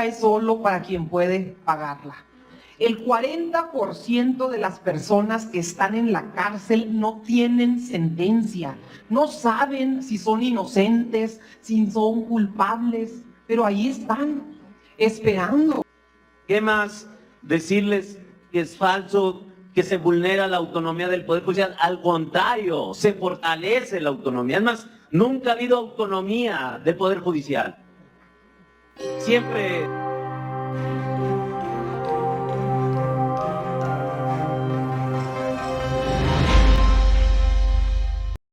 es solo para quien puede pagarla. El 40% de las personas que están en la cárcel no tienen sentencia, no saben si son inocentes, si son culpables, pero ahí están, esperando. ¿Qué más decirles que es falso, que se vulnera la autonomía del Poder Judicial? Al contrario, se fortalece la autonomía. Es más, nunca ha habido autonomía del Poder Judicial. Siempre...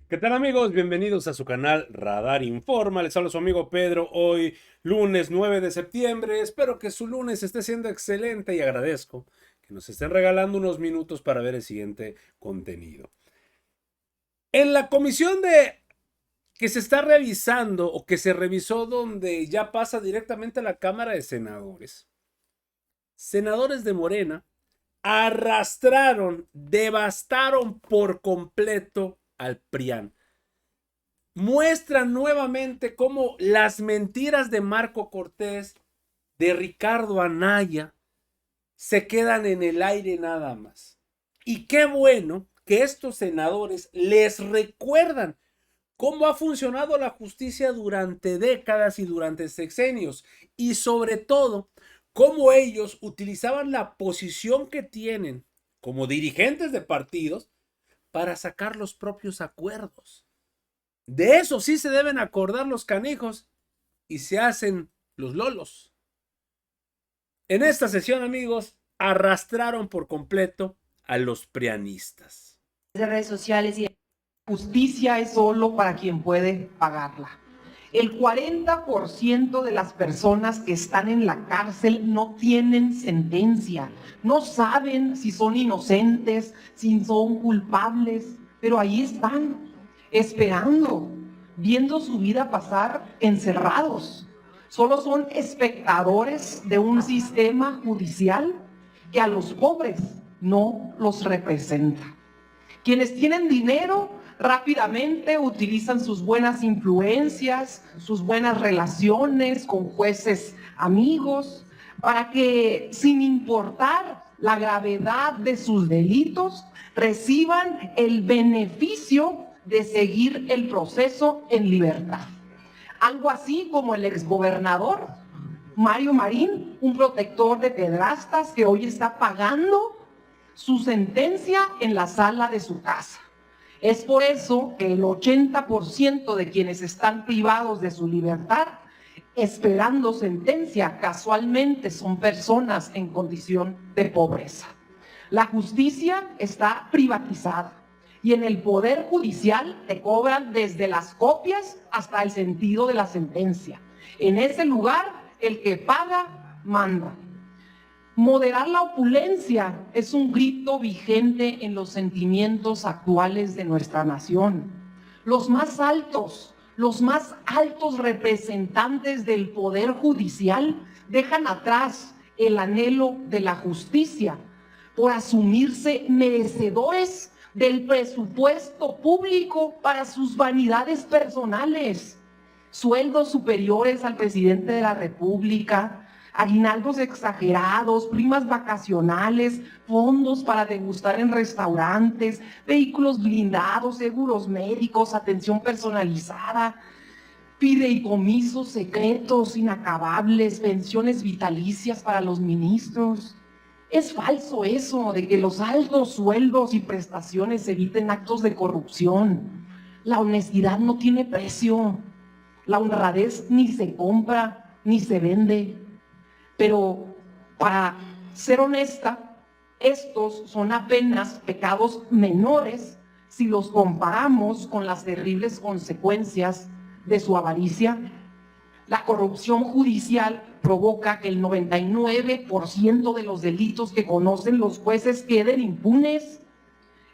¿Qué tal, amigos? Bienvenidos a su canal Radar Informa. Les habla su amigo Pedro. Hoy, lunes 9 de septiembre. Espero que su lunes esté siendo excelente y agradezco que nos estén regalando unos minutos para ver el siguiente contenido. En la comisión que se está revisando o que se revisó, donde ya pasa directamente a la Cámara de Senadores, senadores de Morena arrastraron, devastaron por completo al PRIAN. Muestran nuevamente cómo las mentiras de Marco Cortés, de Ricardo Anaya, se quedan en el aire nada más. Y qué bueno que estos senadores les recuerdan cómo ha funcionado la justicia durante décadas y durante sexenios, y sobre todo cómo ellos utilizaban la posición que tienen como dirigentes de partidos para sacar los propios acuerdos. De eso sí se deben acordar los canijos y se hacen los lolos. En esta sesión, amigos, arrastraron por completo a los prianistas. De redes sociales y justicia es solo para quien puede pagarla. El 40% de las personas que están en la cárcel no tienen sentencia, no saben si son inocentes, si son culpables, pero ahí están, esperando, viendo su vida pasar encerrados. Solo son espectadores de un sistema judicial que a los pobres no los representa. Quienes tienen dinero rápidamente utilizan sus buenas influencias, sus buenas relaciones con jueces amigos, para que, sin importar la gravedad de sus delitos, reciban el beneficio de seguir el proceso en libertad. Algo así como el exgobernador Mario Marín, un protector de pedrastas que hoy está pagando su sentencia en la sala de su casa. Es por eso que el 80% de quienes están privados de su libertad esperando sentencia casualmente son personas en condición de pobreza. La justicia está privatizada y en el Poder Judicial te cobran desde las copias hasta el sentido de la sentencia. En ese lugar, el que paga, manda. Moderar la opulencia es un grito vigente en los sentimientos actuales de nuestra nación. Los más altos representantes del Poder Judicial dejan atrás el anhelo de la justicia por asumirse merecedores del presupuesto público para sus vanidades personales. Sueldos superiores al presidente de la República, aguinaldos exagerados, primas vacacionales, fondos para degustar en restaurantes, vehículos blindados, seguros médicos, atención personalizada, fideicomisos secretos inacabables, pensiones vitalicias para los ministros. Es falso eso de que los altos sueldos y prestaciones eviten actos de corrupción. La honestidad no tiene precio. La honradez ni se compra ni se vende. Pero para ser honesta, estos son apenas pecados menores si los comparamos con las terribles consecuencias de su avaricia. La corrupción judicial provoca que el 99% de los delitos que conocen los jueces queden impunes.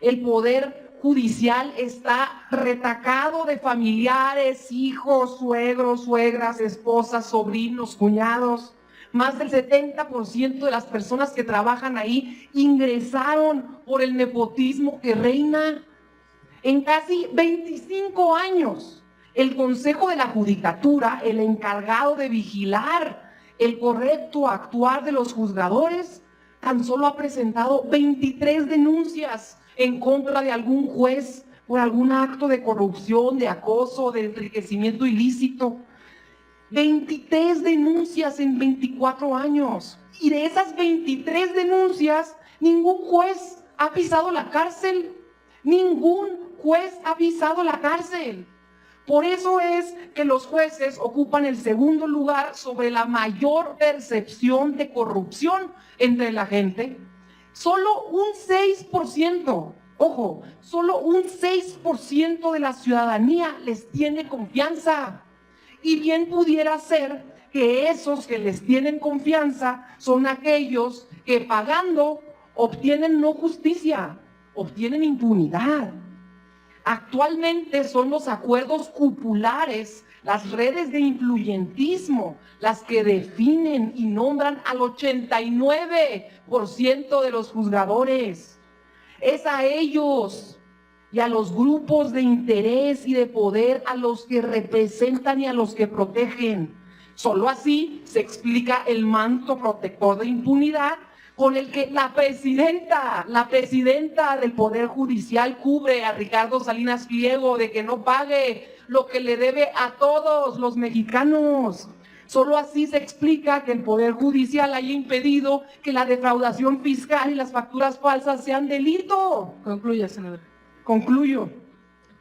El Poder Judicial está retacado de familiares, hijos, suegros, suegras, esposas, sobrinos, cuñados. Más del 70% de las personas que trabajan ahí ingresaron por el nepotismo que reina. En casi 25 años, el Consejo de la Judicatura, el encargado de vigilar el correcto actuar de los juzgadores, tan solo ha presentado 23 denuncias en contra de algún juez por algún acto de corrupción, de acoso, de enriquecimiento ilícito. 23 denuncias en 24 años. Y de esas 23 denuncias, ningún juez ha pisado la cárcel. Ningún juez ha pisado la cárcel. Por eso es que los jueces ocupan el segundo lugar sobre la mayor percepción de corrupción entre la gente. Solo un 6%, ojo, solo un 6% de la ciudadanía les tiene confianza. Y bien pudiera ser que esos que les tienen confianza son aquellos que pagando obtienen no justicia, obtienen impunidad. Actualmente son los acuerdos cupulares, las redes de influyentismo, las que definen y nombran al 89% de los juzgadores. Es a ellos y a los grupos de interés y de poder a los que representan y a los que protegen. Solo así se explica el manto protector de impunidad con el que la presidenta del Poder Judicial cubre a Ricardo Salinas Pliego de que no pague lo que le debe a todos los mexicanos. Solo así se explica que el Poder Judicial haya impedido que la defraudación fiscal y las facturas falsas sean delito. Concluya, senadora. Concluyo.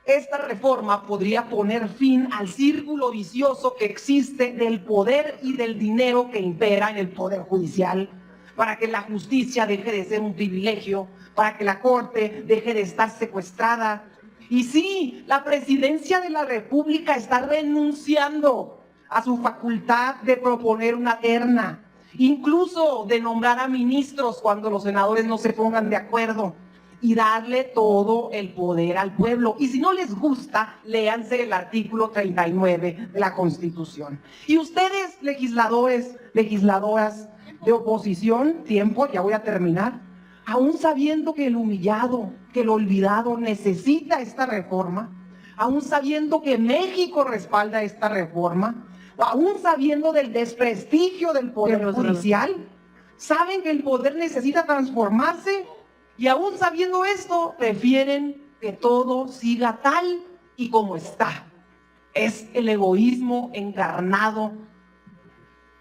Esta reforma podría poner fin al círculo vicioso que existe del poder y del dinero que impera en el Poder Judicial, para que la justicia deje de ser un privilegio, para que la Corte deje de estar secuestrada. Y sí, la Presidencia de la República está renunciando a su facultad de proponer una terna, incluso de nombrar a ministros cuando los senadores no se pongan de acuerdo, y darle todo el poder al pueblo. Y si no les gusta, léanse el artículo 39 de la Constitución. Y ustedes, legisladores, legisladoras de oposición, tiempo, ya voy a terminar, aún sabiendo que el humillado, que el olvidado necesita esta reforma, aún sabiendo que México respalda esta reforma, aún sabiendo del desprestigio del Poder Judicial, saben que el poder necesita transformarse, y aún sabiendo esto, prefieren que todo siga tal y como está. Es el egoísmo encarnado,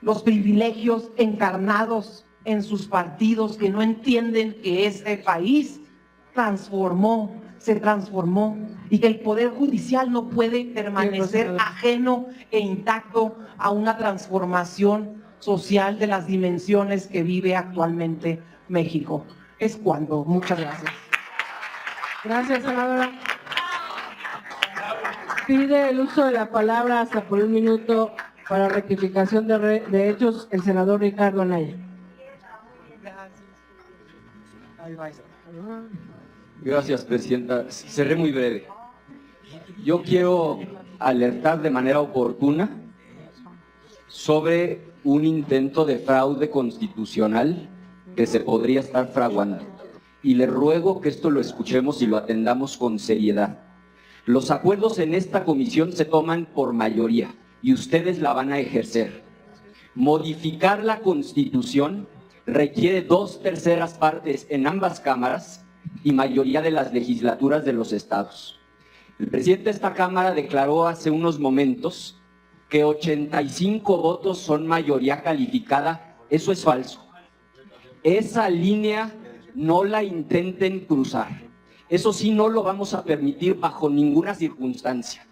los privilegios encarnados en sus partidos que no entienden que este país se transformó y que el Poder Judicial no puede permanecer ajeno e intacto a una transformación social de las dimensiones que vive actualmente México. Es cuando. Muchas gracias. Gracias, senadora. Pide el uso de la palabra hasta por 1 minuto para rectificación de hechos el senador Ricardo Anaya. Gracias, presidenta. Seré muy breve. Yo quiero alertar de manera oportuna sobre un intento de fraude constitucional que se podría estar fraguando. Y le ruego que esto lo escuchemos y lo atendamos con seriedad. Los acuerdos en esta comisión se toman por mayoría y ustedes la van a ejercer. Modificar la Constitución requiere 2/3 partes en ambas cámaras y mayoría de las legislaturas de los estados. El presidente de esta Cámara declaró hace unos momentos que 85 votos son mayoría calificada. Eso es falso. Esa línea no la intenten cruzar. Eso sí, no lo vamos a permitir bajo ninguna circunstancia.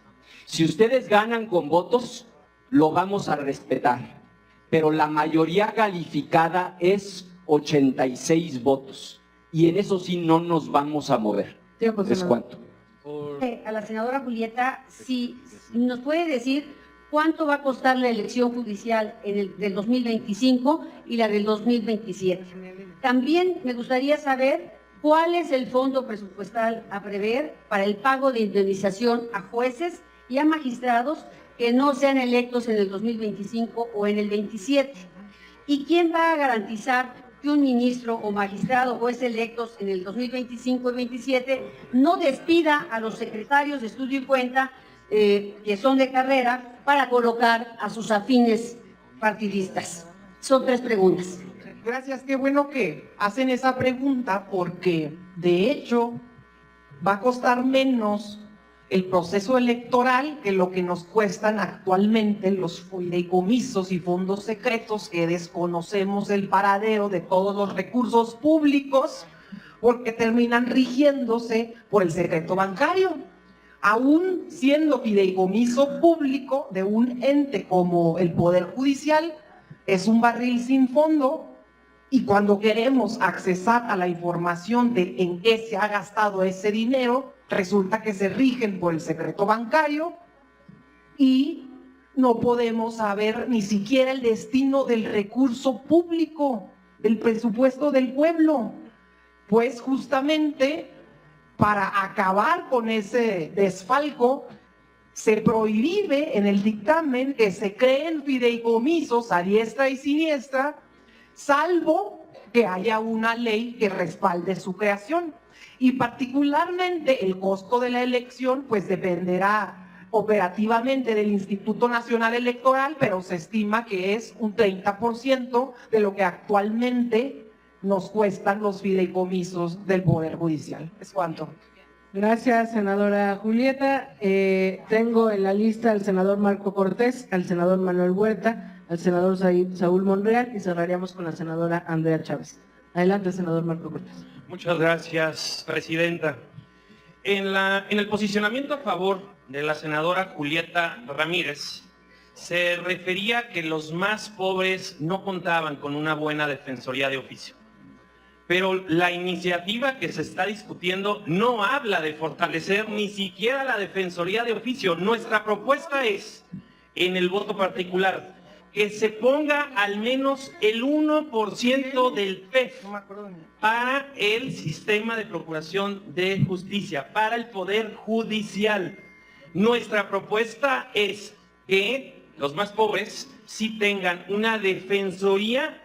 Si ustedes ganan con votos, lo vamos a respetar. Pero la mayoría calificada es 86 votos. Y en eso sí no nos vamos a mover. ¿Es cuánto? A la senadora Julieta, si nos puede decir cuánto va a costar la elección judicial del 2025 y la del 2027. También me gustaría saber cuál es el fondo presupuestal a prever para el pago de indemnización a jueces y a magistrados que no sean electos en el 2025 o en el 27. ¿Y quién va a garantizar que un ministro o magistrado o juez electos en el 2025 y 27 no despida a los secretarios de estudio y cuenta que son de carrera para colocar a sus afines partidistas? Son 3 preguntas. Gracias, qué bueno que hacen esa pregunta porque de hecho va a costar menos el proceso electoral que lo que nos cuestan actualmente los fideicomisos y fondos secretos que desconocemos el paradero de todos los recursos públicos porque terminan rigiéndose por el secreto bancario. Aún siendo fideicomiso público de un ente como el Poder Judicial, es un barril sin fondo y cuando queremos accesar a la información de en qué se ha gastado ese dinero, resulta que se rigen por el secreto bancario y no podemos saber ni siquiera el destino del recurso público, del presupuesto del pueblo. Pues justamente para acabar con ese desfalco, se prohíbe en el dictamen que se creen fideicomisos a diestra y siniestra, salvo que haya una ley que respalde su creación. Y particularmente el costo de la elección pues dependerá operativamente del Instituto Nacional Electoral, pero se estima que es un 30% de lo que actualmente nos cuestan los fideicomisos del Poder Judicial. ¿Es cuánto? Gracias, senadora Julieta. Tengo en la lista al senador Marco Cortés, al senador Manuel Huerta, al senador Saúl Monreal y cerraríamos con la senadora Andrea Chávez. Adelante, senador Marco Cortés. Muchas gracias, presidenta. En el posicionamiento a favor de la senadora Julieta Ramírez, se refería que los más pobres no contaban con una buena defensoría de oficio. Pero la iniciativa que se está discutiendo no habla de fortalecer ni siquiera la defensoría de oficio. Nuestra propuesta es, en el voto particular, que se ponga al menos el 1% del PEF para el sistema de procuración de justicia, para el Poder Judicial. Nuestra propuesta es que los más pobres sí tengan una defensoría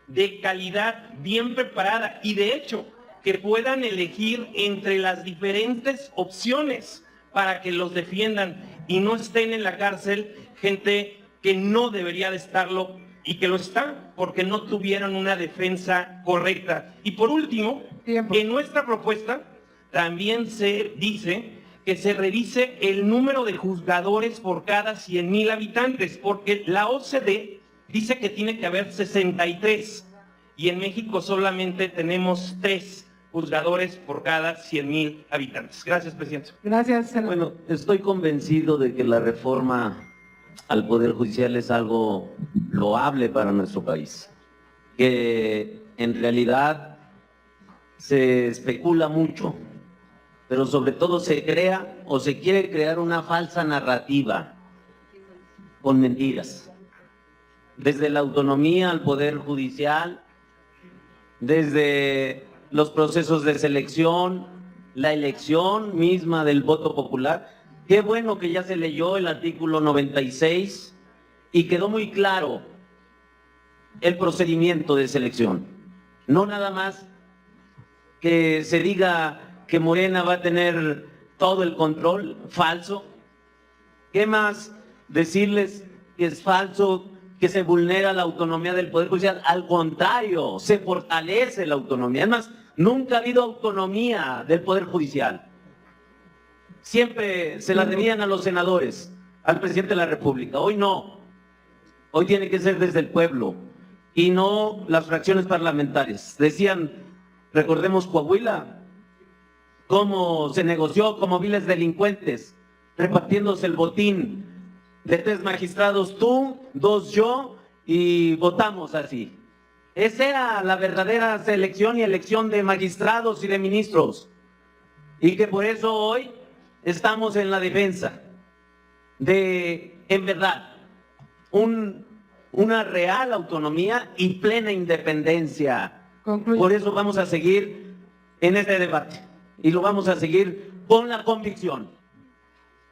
de calidad bien preparada y de hecho que puedan elegir entre las diferentes opciones para que los defiendan y no estén en la cárcel gente que no debería de estarlo y que lo están porque no tuvieron una defensa correcta. Y por último, en nuestra propuesta también se dice que se revise el número de juzgadores por cada 100,000 habitantes, porque la OCDE dice que tiene que haber 63 y en México solamente tenemos 3 juzgadores por cada 100,000 habitantes. Gracias, presidente. Gracias, senador. Bueno, estoy convencido de que la reforma al Poder Judicial es algo loable para nuestro país, que en realidad se especula mucho, pero sobre todo se crea o se quiere crear una falsa narrativa con mentiras. Desde la autonomía al Poder Judicial, desde los procesos de selección, la elección misma del voto popular. Qué bueno que ya se leyó el artículo 96 y quedó muy claro el procedimiento de selección. No nada más que se diga que Morena va a tener todo el control, falso. ¿Qué más decirles que es falso, que se vulnera la autonomía del Poder Judicial? Al contrario, se fortalece la autonomía. Además, nunca ha habido autonomía del Poder Judicial. Siempre se la debían a los senadores, al presidente de la República. Hoy no. Hoy tiene que ser desde el pueblo y no las fracciones parlamentarias. Decían, recordemos Coahuila, cómo se negoció como viles delincuentes, repartiéndose el botín de 3 magistrados, tú, 2 yo, y votamos así. Esa era la verdadera selección y elección de magistrados y de ministros. Y que por eso hoy estamos en la defensa de, en verdad, una real autonomía y plena independencia. Concluye. Por eso vamos a seguir en este debate y lo vamos a seguir con la convicción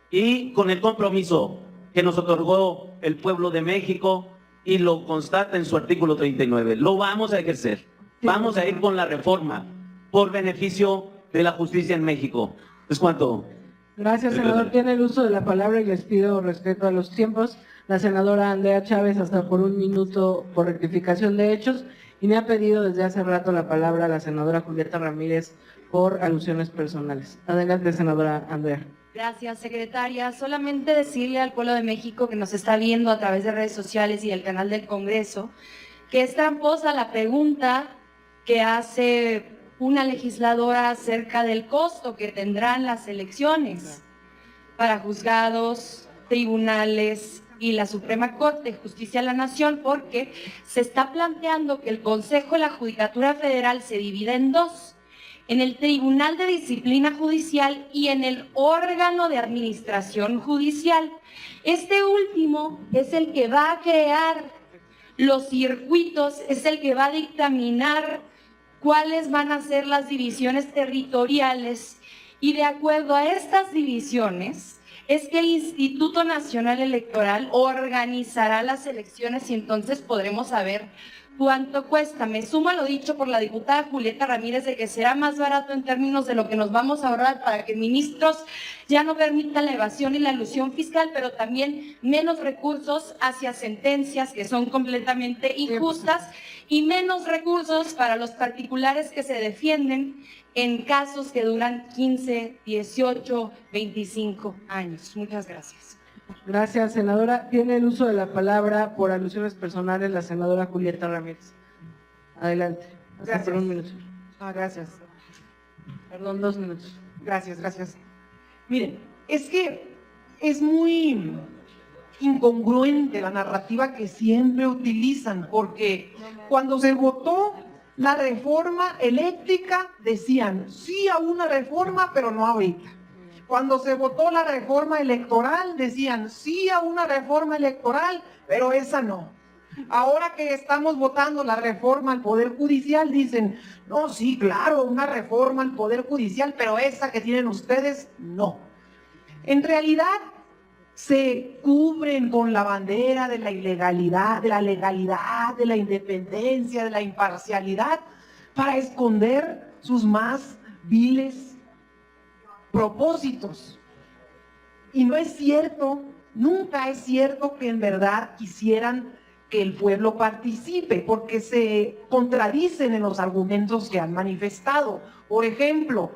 y con el compromiso que nos otorgó el pueblo de México y lo constata en su artículo 39. Lo vamos a ejercer. Vamos a ir con la reforma por beneficio de la justicia en México. ¿Es cuánto? Gracias, senador. Tiene el uso de la palabra y les pido respeto a los tiempos. la senadora Andrea Chávez hasta por 1 minuto por rectificación de hechos, y me ha pedido desde hace rato la palabra la senadora Julieta Ramírez por alusiones personales. Adelante, senadora Andrea. Gracias, secretaria. Solamente decirle al pueblo de México que nos está viendo a través de redes sociales y el canal del Congreso que es tramposa la pregunta que hace una legisladora acerca del costo que tendrán las elecciones para juzgados, tribunales y la Suprema Corte de Justicia de la Nación, porque se está planteando que el Consejo de la Judicatura Federal se divida en dos: en el Tribunal de Disciplina Judicial y en el órgano de administración judicial. Este último es el que va a crear los circuitos, es el que va a dictaminar cuáles van a ser las divisiones territoriales, y de acuerdo a estas divisiones es que el Instituto Nacional Electoral organizará las elecciones y entonces podremos saber cuánto cuesta. Me sumo a lo dicho por la diputada Julieta Ramírez de que será más barato en términos de lo que nos vamos a ahorrar para que ministros ya no permitan la evasión y la elusión fiscal, pero también menos recursos hacia sentencias que son completamente injustas y menos recursos para los particulares que se defienden en casos que duran 15, 18, 25 años. Muchas gracias. Gracias, senadora. Tiene el uso de la palabra por alusiones personales la senadora Julieta Ramírez. Adelante. Gracias. Por 1 minuto. Gracias. Perdón, 2 minutos. Gracias. Miren, es que es muy incongruente la narrativa que siempre utilizan, porque cuando se votó la reforma eléctrica decían sí a una reforma, pero no ahorita. Cuando se votó la reforma electoral decían sí a una reforma electoral, pero esa no. Ahora que estamos votando la reforma al Poder Judicial dicen, no, sí, claro, una reforma al Poder Judicial, pero esa que tienen ustedes, no. En realidad se cubren con la bandera de la ilegalidad, de la legalidad, de la independencia, de la imparcialidad, para esconder sus más viles propósitos. Y no es cierto, nunca es cierto que en verdad quisieran que el pueblo participe, porque se contradicen en los argumentos que han manifestado. Por ejemplo,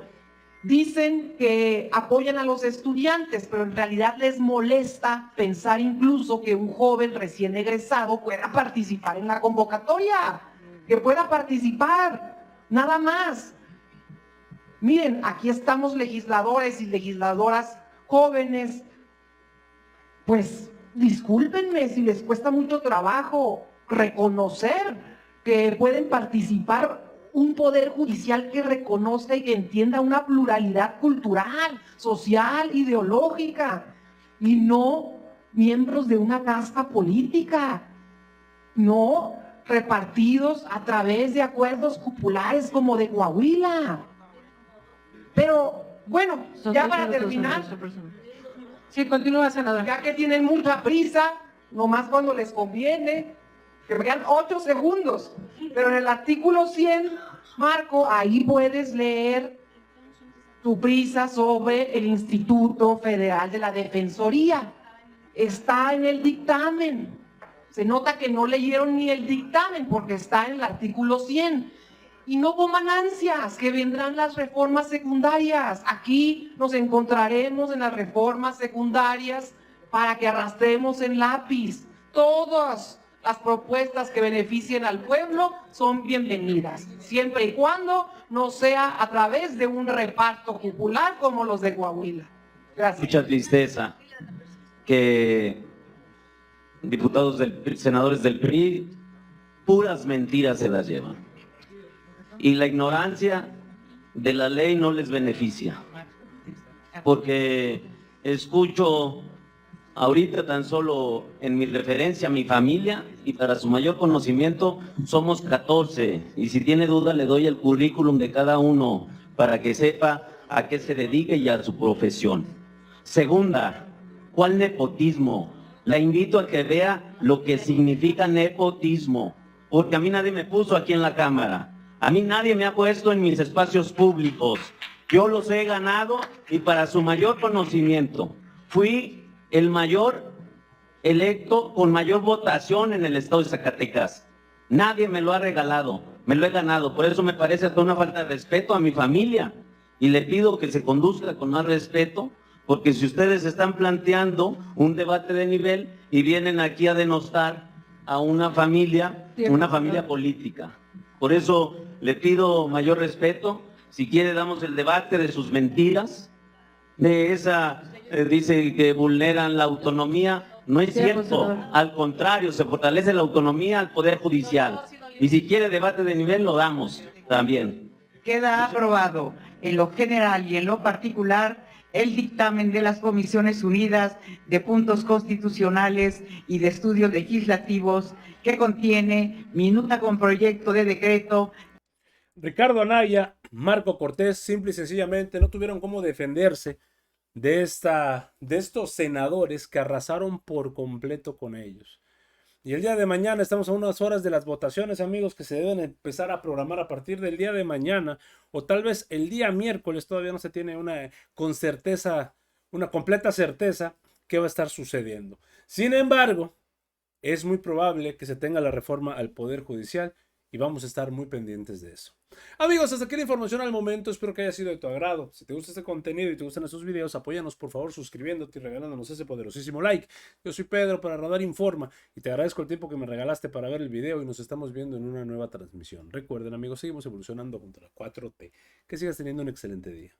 dicen que apoyan a los estudiantes, pero en realidad les molesta pensar incluso que un joven recién egresado pueda participar en la convocatoria, que pueda participar, nada más. Miren, aquí estamos legisladores y legisladoras jóvenes, pues discúlpenme si les cuesta mucho trabajo reconocer que pueden participar un poder judicial que reconozca y que entienda una pluralidad cultural, social, ideológica, y no miembros de una casta política, no repartidos a través de acuerdos cupulares como de Coahuila. Pero, bueno, ya para terminar, sí, continúa, senadora. ya que tienen mucha prisa, nomás cuando les conviene, que me quedan 8 segundos, pero en el artículo 100, Marco, ahí puedes leer tu prisa sobre el Instituto Federal de la Defensoría. Está en el dictamen. Se nota que no leyeron ni el dictamen porque está en el artículo 100. Y no coman ansias, que vendrán las reformas secundarias. Aquí nos encontraremos en las reformas secundarias para que arrastremos en lápiz. Todas las propuestas que beneficien al pueblo son bienvenidas, siempre y cuando no sea a través de un reparto popular como los de Coahuila. Gracias. Mucha tristeza que senadores del PRI, puras mentiras se las llevan. Y la ignorancia de la ley no les beneficia. Porque escucho ahorita tan solo en mi referencia a mi familia, y para su mayor conocimiento somos 14. Y si tiene duda le doy el currículum de cada uno para que sepa a qué se dedica y a su profesión. Segunda, ¿cuál nepotismo? La invito a que vea lo que significa nepotismo, porque a mí nadie me puso aquí en la Cámara. A mí nadie me ha puesto en mis espacios públicos. Yo los he ganado y para su mayor conocimiento. Fui el mayor electo con mayor votación en el estado de Zacatecas. Nadie me lo ha regalado, me lo he ganado. Por eso me parece hasta una falta de respeto a mi familia. Y le pido que se conduzca con más respeto, porque si ustedes están planteando un debate de nivel y vienen aquí a denostar a una familia política. Por eso le pido mayor respeto. Si quiere damos el debate de sus mentiras, de esa, dice que vulneran la autonomía. No es cierto, al contrario, se fortalece la autonomía al Poder Judicial. Y si quiere debate de nivel, lo damos también. Queda aprobado en lo general y en lo particular el dictamen de las Comisiones Unidas de Puntos Constitucionales y de Estudios Legislativos, que contiene minuta con proyecto de decreto. Ricardo Anaya, Marco Cortés, simple y sencillamente no tuvieron cómo defenderse de estos senadores que arrasaron por completo con ellos. Y el día de mañana estamos a unas horas de las votaciones, amigos, que se deben empezar a programar a partir del día de mañana, o tal vez el día miércoles. Todavía no se tiene una completa certeza qué va a estar sucediendo. Sin embargo, es muy probable que se tenga la reforma al Poder Judicial y vamos a estar muy pendientes de eso. Amigos, hasta aquí la información al momento. Espero que haya sido de tu agrado. Si te gusta este contenido y te gustan estos videos, apóyanos por favor suscribiéndote y regalándonos ese poderosísimo like. Yo soy Pedro para Radar Informa y te agradezco el tiempo que me regalaste para ver el video y nos estamos viendo en una nueva transmisión. Recuerden, amigos, seguimos evolucionando contra la 4T. Que sigas teniendo un excelente día.